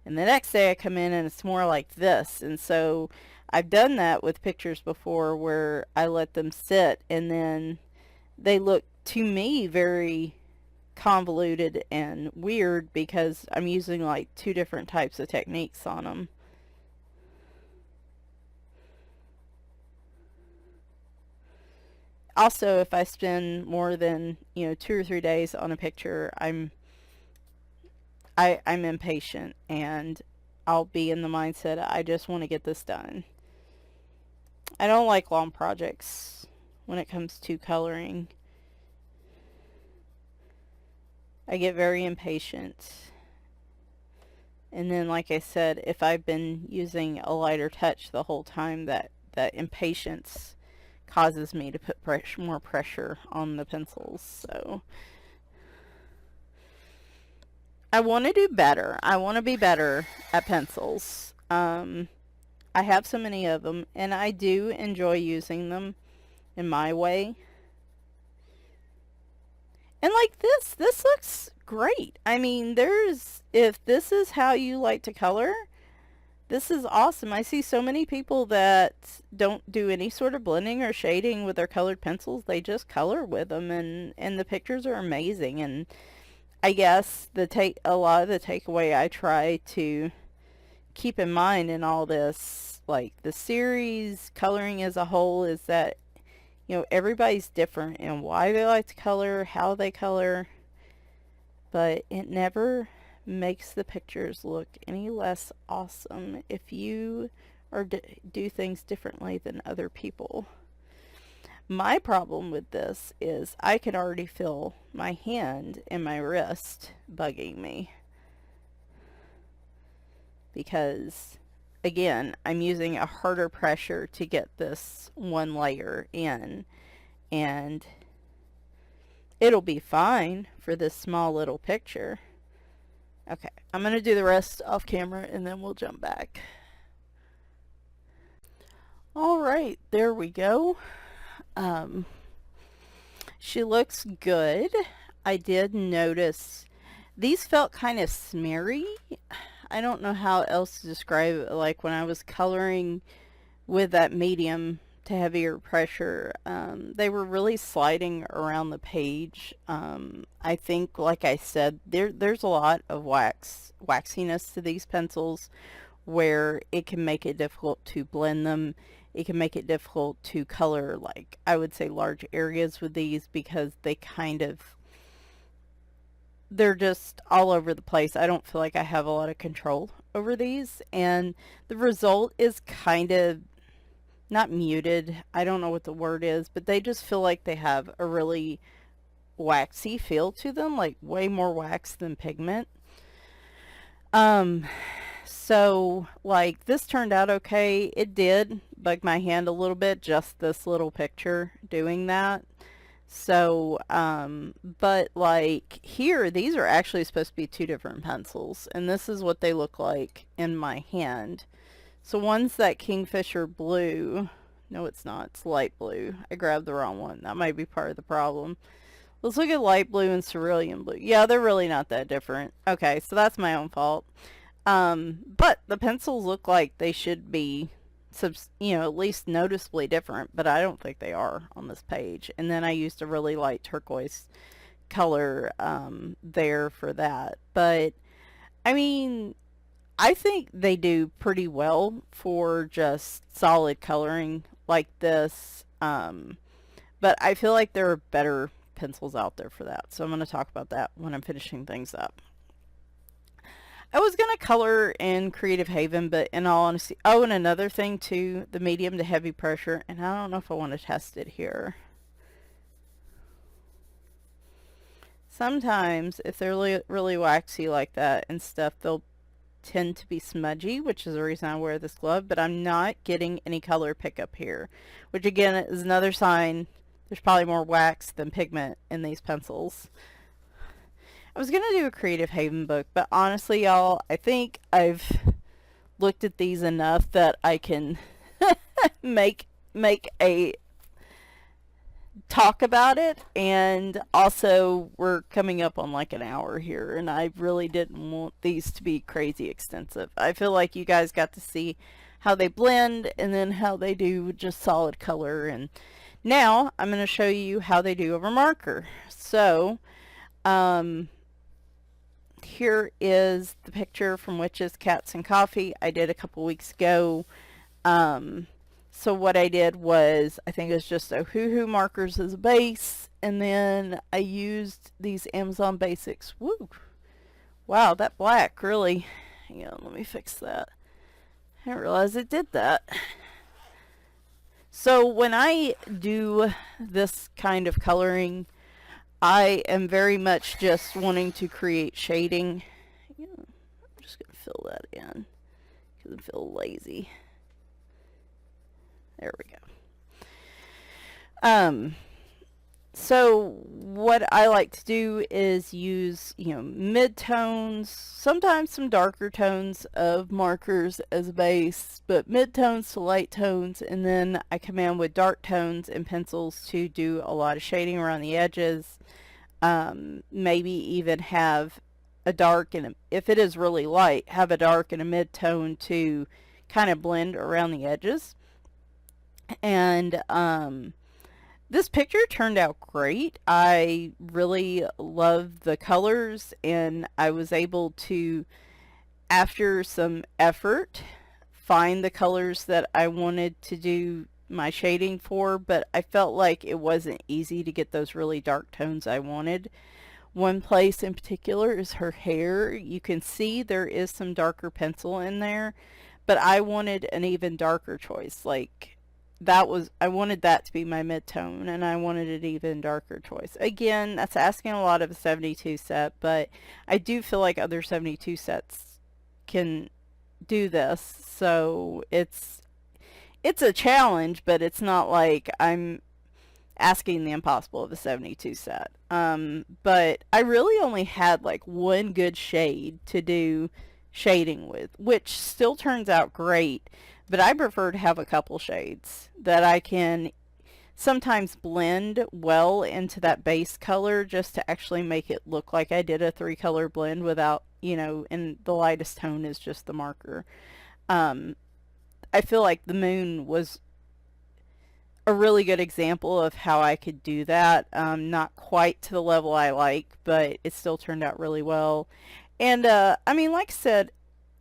the next day I come in and it's more like this. And so I've done that with pictures before where I let them sit and then they look to me very convoluted and weird because I'm using like two different types of techniques on them. Also, if I spend more than, 2 or 3 days on a picture, I'm impatient and I'll be in the mindset I just want to get this done. I don't like long projects when it comes to coloring. I get very impatient. And then, like I said, if I've been using a lighter touch the whole time, that impatience causes me to put more pressure on the pencils. So I want to do better. I want to be better at pencils. I have so many of them, and I do enjoy using them in my way. And like this looks great. I mean, if this is how you like to color, this is awesome. I see so many people that don't do any sort of blending or shading with their colored pencils. They just color with them, and the pictures are amazing. And I guess a lot of the takeaway I try to keep in mind in all this, like the series, coloring as a whole, is that, everybody's different in why they like to color, how they color, but it never makes the pictures look any less awesome if you do things differently than other people. My problem with this is I can already feel my hand and my wrist bugging me, because again, I'm using a harder pressure to get this one layer in, and it'll be fine for this small little picture. Okay, I'm going to do the rest off camera and then we'll jump back. Alright, there we go. She looks good. I did notice these felt kind of smeary. I don't know how else to describe it. Like when I was coloring with that medium to heavier pressure, they were really sliding around the page. I think, like I said, there's a lot of waxiness to these pencils where it can make it difficult to blend them. It can make it difficult to color, like, I would say large areas with these, because they're just all over the place. I don't feel like I have a lot of control over these, and the result is kind of not muted. I don't know what the word is, but they just feel like they have a really waxy feel to them, like way more wax than pigment. So like this turned out okay. It did bug my hand a little bit, just this little picture doing that. So, but like here, these are actually supposed to be two different pencils, and this is what they look like in my hand. So one's that Kingfisher blue. No, it's not. It's light blue. I grabbed the wrong one. That might be part of the problem. Let's look at light blue and cerulean blue. Yeah, they're really not that different. Okay, so that's my own fault. But the pencils look like they should be, at least noticeably different, but I don't think they are on this page. And then I used a really light turquoise color there for that. But I mean, I think they do pretty well for just solid coloring like this. But I feel like there are better pencils out there for that. So I'm going to talk about that when I'm finishing things up. I was going to color in Creative Haven, but in all honesty, oh, and another thing too, the medium to heavy pressure, and I don't know if I want to test it here. Sometimes, if they're really, really waxy like that and stuff, they'll tend to be smudgy, which is the reason I wear this glove, but I'm not getting any color pickup here, which again is another sign there's probably more wax than pigment in these pencils. I was going to do a Creative Haven book, but honestly, y'all, I think I've looked at these enough that I can make a talk about it. And also, we're coming up on like an hour here, and I really didn't want these to be crazy extensive. I feel like you guys got to see how they blend and then how they do just solid color. And now I'm going to show you how they do over marker. So, here is the picture from Witches, Cats, and Coffee I did a couple weeks ago. So what I did was, I think it was just Ohuhu markers as a base, and then I used these Amazon Basics. Woo! Wow, that black really, hang on, let me fix that. I didn't realize it did that. So when I do this kind of coloring, I am very much just wanting to create shading. I'm just going to fill that in because I feel lazy. There we go. So what I like to do is use, mid-tones, sometimes some darker tones of markers as a base, but mid-tones to light tones, and then I come in with dark tones and pencils to do a lot of shading around the edges. Maybe even have a dark and if it is really light, have a dark and a mid-tone to kind of blend around the edges. And this picture turned out great. I really love the colors, and I was able to, after some effort, find the colors that I wanted to do my shading for, but I felt like it wasn't easy to get those really dark tones I wanted. One place in particular is her hair. You can see there is some darker pencil in there, but I wanted an even darker choice. Like, I wanted that to be my mid-tone, and I wanted an even darker choice. Again, that's asking a lot of a 72 set, but I do feel like other 72 sets can do this, so it's a challenge, but it's not like I'm asking the impossible of a 72 set. But I really only had like one good shade to do shading with, which still turns out great, but I prefer to have a couple shades that I can sometimes blend well into that base color just to actually make it look like I did a 3-color blend without, and the lightest tone is just the marker. I feel like the moon was a really good example of how I could do that. Not quite to the level I like, but it still turned out really well. And I mean, like I said,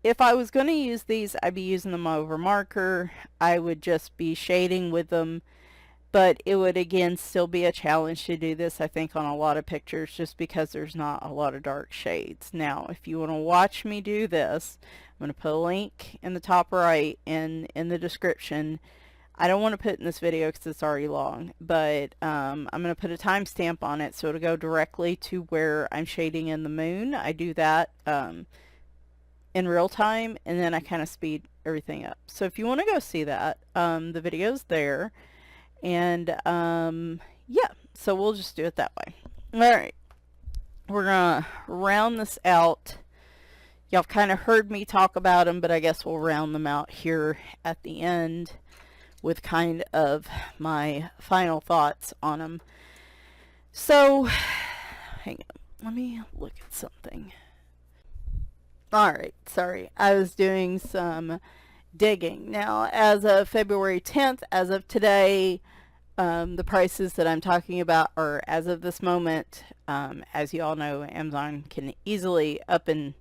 if I was going to use these, I'd be using them over marker. I would just be shading with them, but it would again still be a challenge to do this, I think, on a lot of pictures, just because there's not a lot of dark shades. Now, if you want to watch me do this, I'm going to put a link in the top right and in the description. I don't want to put it in this video because it's already long, but I'm going to put a timestamp on it so it'll go directly to where I'm shading in the moon. I do that in real time, and then I kind of speed everything up. So if you want to go see that, the video's there. And yeah, so we'll just do it that way. Alright, we're gonna round this out. Y'all kind of heard me talk about them, but I guess we'll round them out here at the end with kind of my final thoughts on them. So hang on, let me look at something. Alright, sorry. I was doing some digging. Now, as of February 10th, as of today, the prices that I'm talking about are as of this moment. As you all know, Amazon can easily up and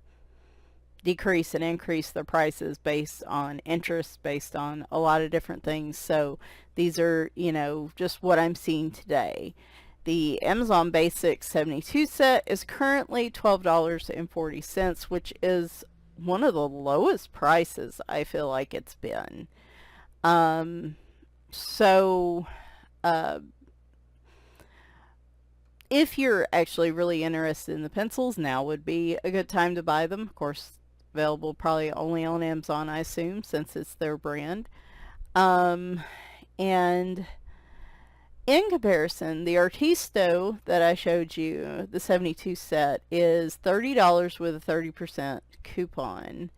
decrease and increase their prices based on interest, based on a lot of different things. So these are, just what I'm seeing today. The Amazon Basics 72 set is currently $12.40, which is one of the lowest prices I feel like it's been. So if you're actually really interested in the pencils, now would be a good time to buy them. Of course, available probably only on Amazon, I assume, since it's their brand. And in comparison, the Artisto that I showed you, the 72 set, is $30 with a 30% coupon.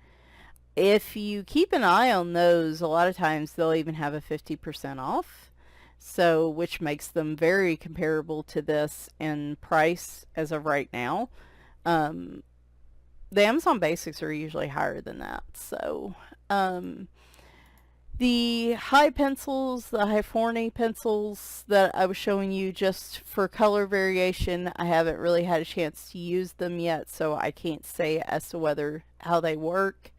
If you keep an eye on those, a lot of times they'll even have a 50% off. So, which makes them very comparable to this in price as of right now. The Amazon Basics are usually higher than that. So, the high pencils, the high Forney pencils that I was showing you just for color variation, I haven't really had a chance to use them yet, so I can't say as to how they work.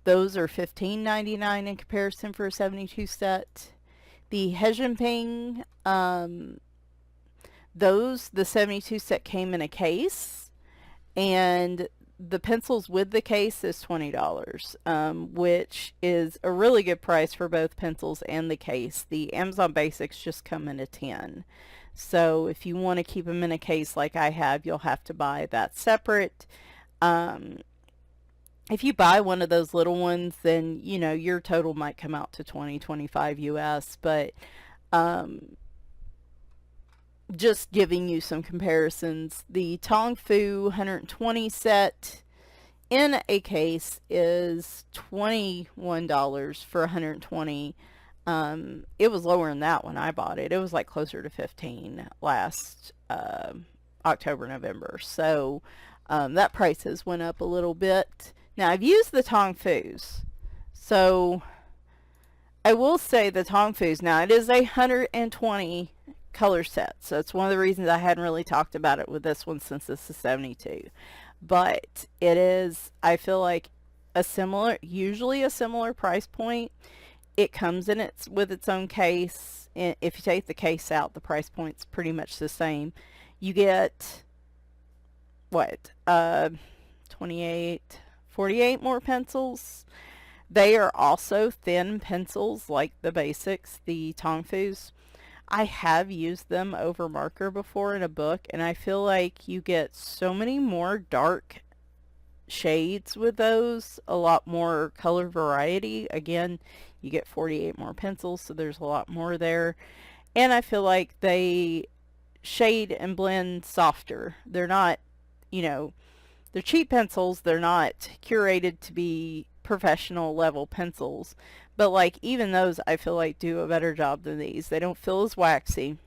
Those are $15.99 in comparison for a 72 set. The Hejinping, the 72 set came in a case, and the pencils with the case is $20, which is a really good price for both pencils and the case. The Amazon Basics just come in a 10. So if you want to keep them in a case like I have, you'll have to buy that separate. If you buy one of those little ones, then, your total might come out to $20-25 US, but just giving you some comparisons, the Tong Fu 120 set in a case is $21 for 120. It was lower than that when I bought it. It was like closer to 15 last October, November. So that price has went up a little bit. Now, I've used the Tong Fus, so I will say the Tong Fus, now it is a 120 color set, so it's one of the reasons I hadn't really talked about it with this one since this is 72. But it is, I feel like, usually a similar price point. It comes with its own case. If you take the case out, the price point's pretty much the same. You get, 28, 48 more pencils. They are also thin pencils like the basics, the Tong Fus. I have used them over marker before in a book, and I feel like you get so many more dark shades with those, a lot more color variety. Again, you get 48 more pencils, so there's a lot more there. And I feel like they shade and blend softer. They're not, they're cheap pencils. They're not curated to be professional level pencils. But like even those I feel like do a better job than these. They don't feel as waxy.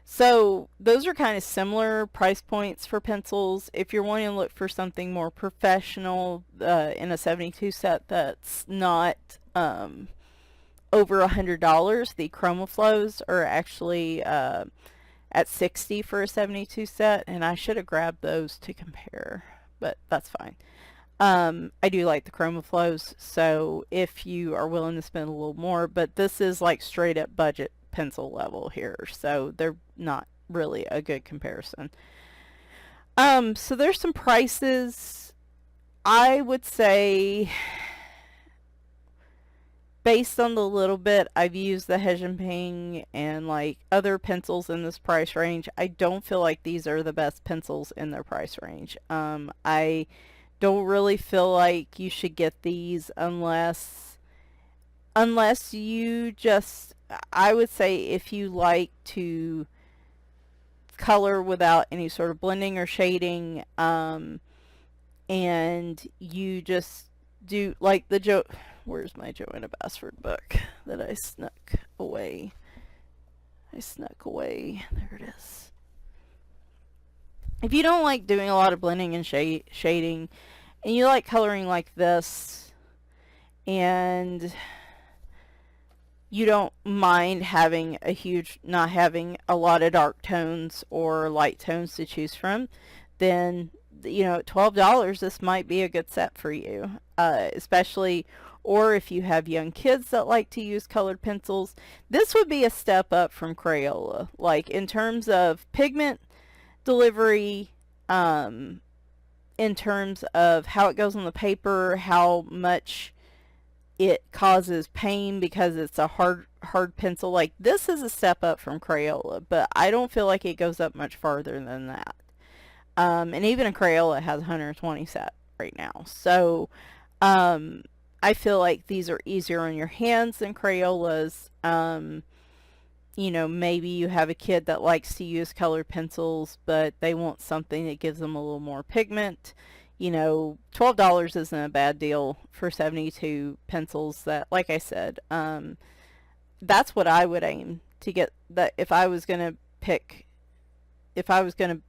So those are kind of similar price points for pencils. If you're wanting to look for something more professional in a 72 set that's not over $100, the ChromaFlows are actually at $60 for a 72 set, and I should have grabbed those to compare, but that's fine. I do like the ChromaFlows, so if you are willing to spend a little more, but this is like straight up budget pencil level here, so they're not really a good comparison. So there's some prices. I would say, based on the little bit I've used the Hejinping and like other pencils in this price range, I don't feel like these are the best pencils in their price range. I don't really feel like you should get these unless you just, I would say if you like to color without any sort of blending or shading, and you just do like where's my Johann Basford book that I snuck away? There it is. If you don't like doing a lot of blending and shading, and you like coloring like this, and you don't mind having not having a lot of dark tones or light tones to choose from, then, you know, at $12, this might be a good set for you. Especially, or if you have young kids that like to use colored pencils, this would be a step up from Crayola. Like, in terms of pigment delivery, in terms of how it goes on the paper, how much it causes pain because it's a hard pencil. Like, this is a step up from Crayola, but I don't feel like it goes up much farther than that. And even a Crayola has 120 set right now. So I feel like these are easier on your hands than Crayolas. You know, maybe you have a kid that likes to use colored pencils, but they want something that gives them a little more pigment. You know, $12 isn't a bad deal for 72 pencils that, like I said, that's what I would aim to get. That if I was going to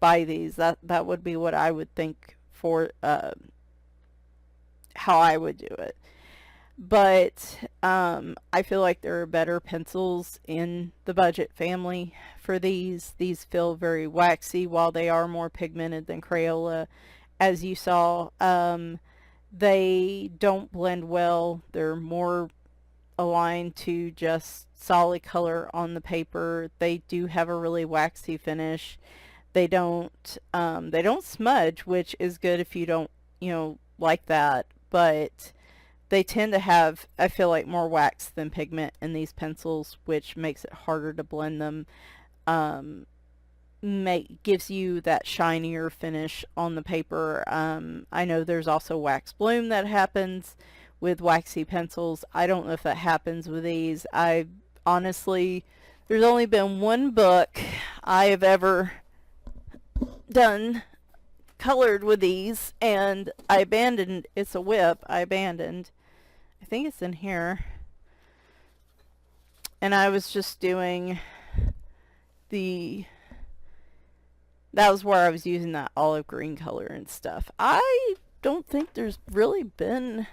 buy these, that would be what I would think for how I would do it. But I feel like there are better pencils in the budget family for these. These feel very waxy while they are more pigmented than Crayola. As you saw, they don't blend well. They're more aligned to just solid color on the paper. They do have a really waxy finish. They don't smudge, which is good if you don't, you know, like that. But they tend to have, I feel like, more wax than pigment in these pencils, which makes it harder to blend them. Gives you that shinier finish on the paper. I know there's also wax bloom that happens with waxy pencils. I don't know if that happens with these. I honestly, there's only been one book I have ever done colored with these, and I abandoned. It's a whip. I abandoned. I think it's in here. And I was just doing that was where I was using that olive green color and stuff. I don't think there's really been,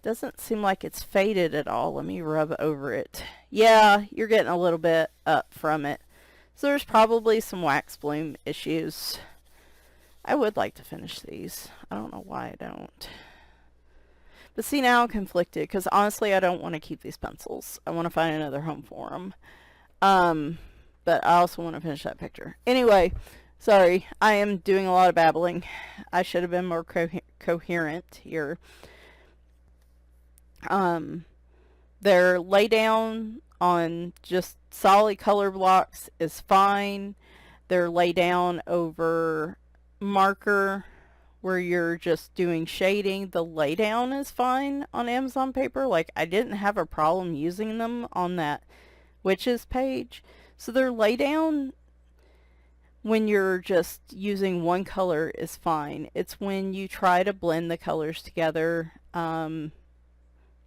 doesn't seem like it's faded at all. Let me rub over it. Yeah, you're getting a little bit up from it. So there's probably some wax bloom issues. I would like to finish these. I don't know why I don't. But see, now I'm conflicted because honestly I don't want to keep these pencils. I want to find another home for them. But I also want to finish that picture. Anyway, sorry, I am doing a lot of babbling. I should have been more coherent here. Their lay down on just solid color blocks is fine. Their lay down over marker where you're just doing shading, the lay down is fine on Amazon paper. Like, I didn't have a problem using them on that witches page. So their lay down when you're just using one color is fine. It's when you try to blend the colors together,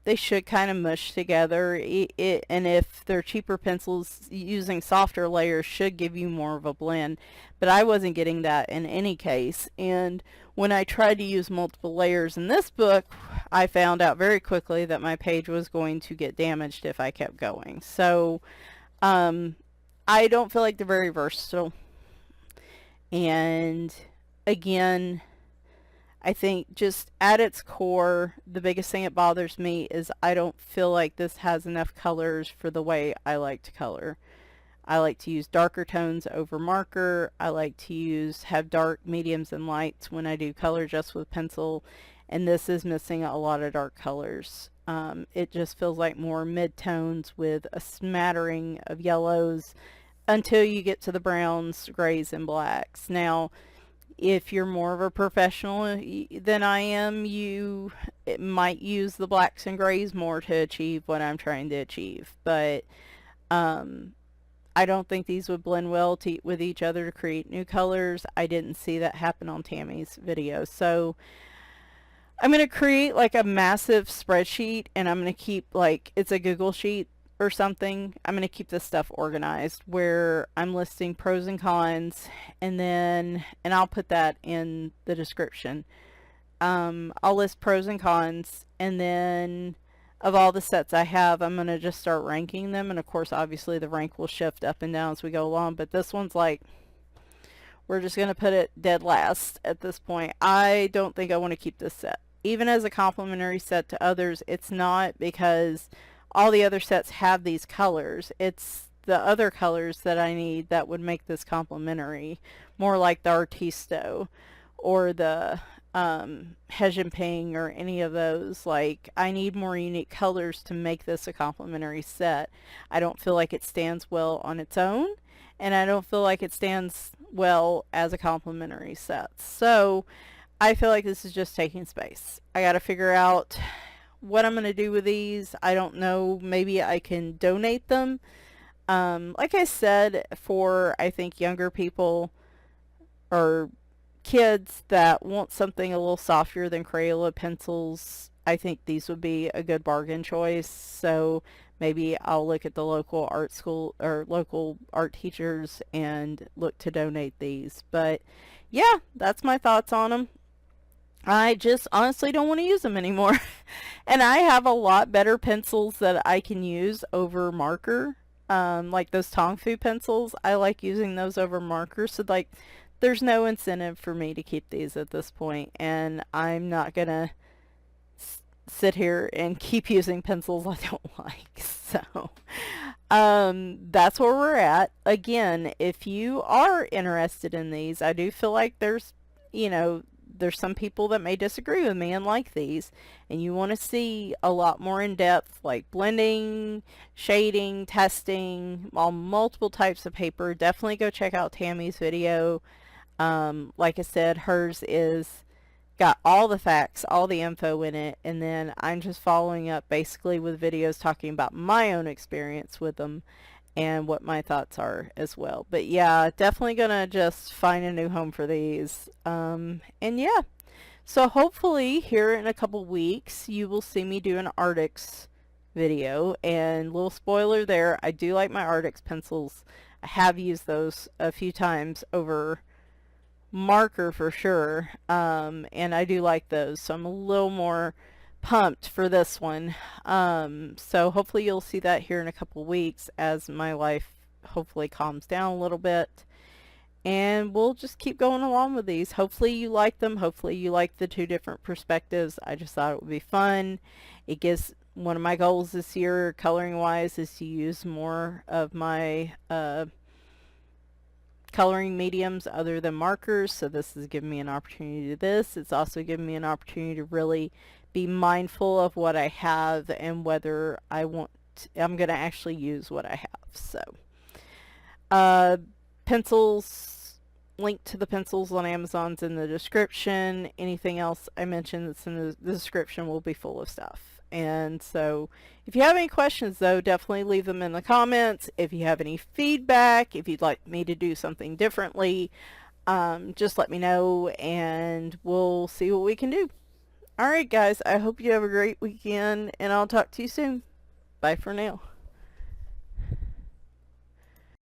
they should kind of mush together. And if they're cheaper pencils, using softer layers should give you more of a blend. But I wasn't getting that in any case. And when I tried to use multiple layers in this book, I found out very quickly that my page was going to get damaged if I kept going. So I don't feel like they're very versatile. And again, I think just at its core, the biggest thing that bothers me is I don't feel like this has enough colors for the way I like to color. I like to use darker tones over marker. I like to have dark, mediums, and lights when I do color just with pencil. And this is missing a lot of dark colors. It just feels like more mid-tones with a smattering of yellows until you get to the browns, grays, and blacks. Now, if you're more of a professional than I am, you might use the blacks and grays more to achieve what I'm trying to achieve. But I don't think these would blend well with each other to create new colors. I didn't see that happen on Tammy's video. So I'm going to create like a massive spreadsheet, and I'm going to keep, like, it's a Google sheet, or something, I'm going to keep this stuff organized where I'm listing pros and cons, and I'll put that in the description. I'll list pros and cons, and then of all the sets I have, I'm going to just start ranking them. And of course, obviously the rank will shift up and down as we go along, but this one's like, we're just going to put it dead last at this point. I don't think I want to keep this set. Even as a complementary set to others, it's not, because all the other sets have these colors. It's the other colors that I need that would make this complementary. More like the Artisto or the Hejinping or any of those. Like, I need more unique colors to make this a complementary set. I don't feel like it stands well on its own, and I don't feel like it stands well as a complementary set. So I feel like this is just taking space. I got to figure out what I'm going to do with these. I don't know. Maybe I can donate them. Like I said, for I think younger people or kids that want something a little softer than Crayola pencils, I think these would be a good bargain choice. So maybe I'll look at the local art school or local art teachers and look to donate these. But yeah, that's my thoughts on them. I just honestly don't want to use them anymore. And I have a lot better pencils that I can use over marker. Like those Tong Fu pencils, I like using those over marker. So like, there's no incentive for me to keep these at this point, and I'm not gonna sit here and keep using pencils I don't like. So that's where we're at. Again, if you are interested in these, I do feel like there's, you know, there's some people that may disagree with me and like these, and you want to see a lot more in depth, like blending, shading, testing on multiple types of paper, definitely go check out Tammy's video. Like I said, hers is got all the facts, all the info in it, and then I'm just following up basically with videos talking about my own experience with them and what my thoughts are as well. But yeah, definitely gonna just find a new home for these. And yeah, so hopefully here in a couple weeks you will see me do an Arctics video. And little spoiler there, I do like my Arctics pencils. I have used those a few times over marker for sure, and I do like those, so I'm a little more pumped for this one. So hopefully you'll see that here in a couple weeks as my life hopefully calms down a little bit, and we'll just keep going along with these. Hopefully you like them. Hopefully you like the two different perspectives. I just thought it would be fun. It gives, one of my goals this year coloring wise is to use more of my coloring mediums other than markers, so this is giving me an opportunity to do this. It's also giving me an opportunity to really be mindful of what I have and whether I'm going to actually use what I have. So pencils, link to the pencils on Amazon's in the description. Anything else I mentioned that's in the description will be full of stuff. And so if you have any questions though, definitely leave them in the comments. If you have any feedback, if you'd like me to do something differently, just let me know and we'll see what we can do. Alright guys, I hope you have a great weekend and I'll talk to you soon. Bye for now.